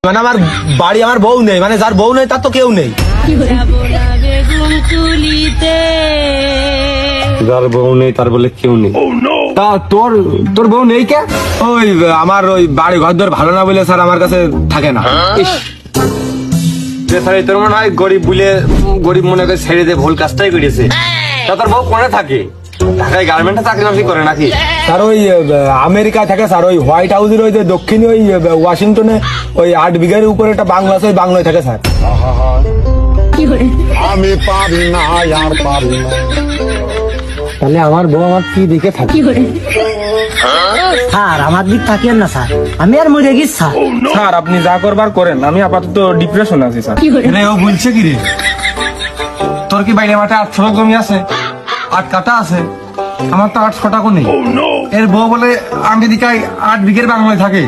মানে আমার বাড়ি আমার বউ নেই, মানে যার বউ নেই তার তো কেউ নেই। যার বউ নেই তার বলে কেউ নেই। তা তোর তোর বউ নেই কে? ওই আমার ওই বাড়ি ঘর দর ভালো না বলে স্যার আমার কাছে থাকে না। ইস, রে স্যার, তোর মনে হয় গরিব বলে গরিব মনে করে ছেড়ে দিয়ে ভুল কাজটাই করেছে। তা তোর বউ কোনে থাকে? ঢাকায় গার্মেন্টে চাকরি বাকরি করে নাকি? স্যার ওই আমেরিকায় থাকে স্যার, ওই হোয়াইট হাউসের ওই যে দক্ষিণে ওই ওয়াশিংটনে ওই 8 বিঘার উপরে একটা বাংলা আছে, ওই বাংলায় থাকে স্যার। আমি পারি না আর পারি না। তাহলে আমার বউ আমার কি দিকে থাকে? স্যার আমার দিক থাকিয়েন না স্যার, আমি আর মরে গেছি স্যার। স্যার আপনি যা করবার করেন, আমি আপাতত ডিপ্রেশন আছি স্যার। রে ও বলছে কি রে, তোর কি বাইরে মাঠে 8 শতক জমি আছে, 8 কাটা আছে, আমার তো 8 শতকও নেই। এর বউ বলে আমেরিকায় 8 বিঘের বাংলায় থাকে,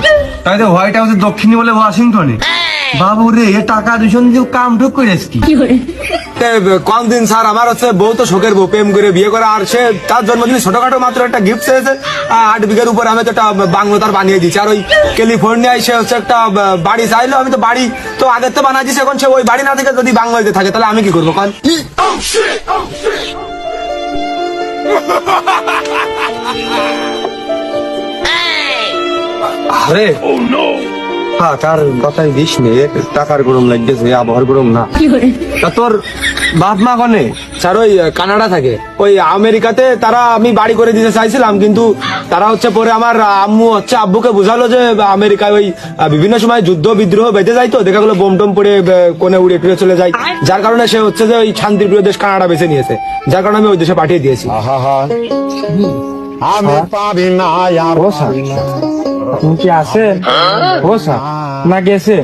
তাই তো হোয়াইট হাউসের দক্ষিণে বলে ওয়াশিংটনে। বাবু রে, এ টাকা দূষণ দিয়ে কাম ঠুক করে কি কোন দিন স্যার আমার হচ্ছে বউ তো শোকের বউ, প্রেম করে বিয়ে করে, আর সে তার জন্মদিনে ছোটখাটো মাত্র একটা গিফট চেয়েছে, 8 বিঘের উপর আমি তো একটা বাংলো তার বানিয়ে দিচ্ছি। আর ওই ক্যালিফোর্নিয়ায় সে হচ্ছে একটা বাড়ি চাইলো, আমি তো বাড়ি তো আগের তো বানাই দিচ্ছি, এখন সে ওই বাড়ি না থেকে যদি বাংলাতে থাকে তাহলে আমি কি করবো কান? আরে টাকার কথাই দিস নে, টাকার গরম লাগতেছে, আবহাওয়ার গরম না। তা তোর বাপ মা কনে? স্যার ওই কানাডা থাকে, ওই আমেরিকাতে তারা আমি বাড়ি করে দিতে চাইছিলাম, কিন্তু তারা হচ্ছে পরে আমার আম্মু হচ্ছে আব্বুকে বুঝালো যে আমেরিকায় ওই বিভিন্ন সময় যুদ্ধ বিদ্রোহ বেঁধে যায়, তো দেখা গেলো বোম টোম পড়ে কোনে উড়ে টুড়ে চলে যায়, যার কারণে সে হচ্ছে যে ওই শান্তিপ্রিয় দেশ কানাডা বেছে নিয়েছে, যার কারণে আমি ওই দেশে পাঠিয়ে দিয়েছি। আমি পারি না আর পারি না। আপনি কি আছেন? ও স্যার না গেছেন?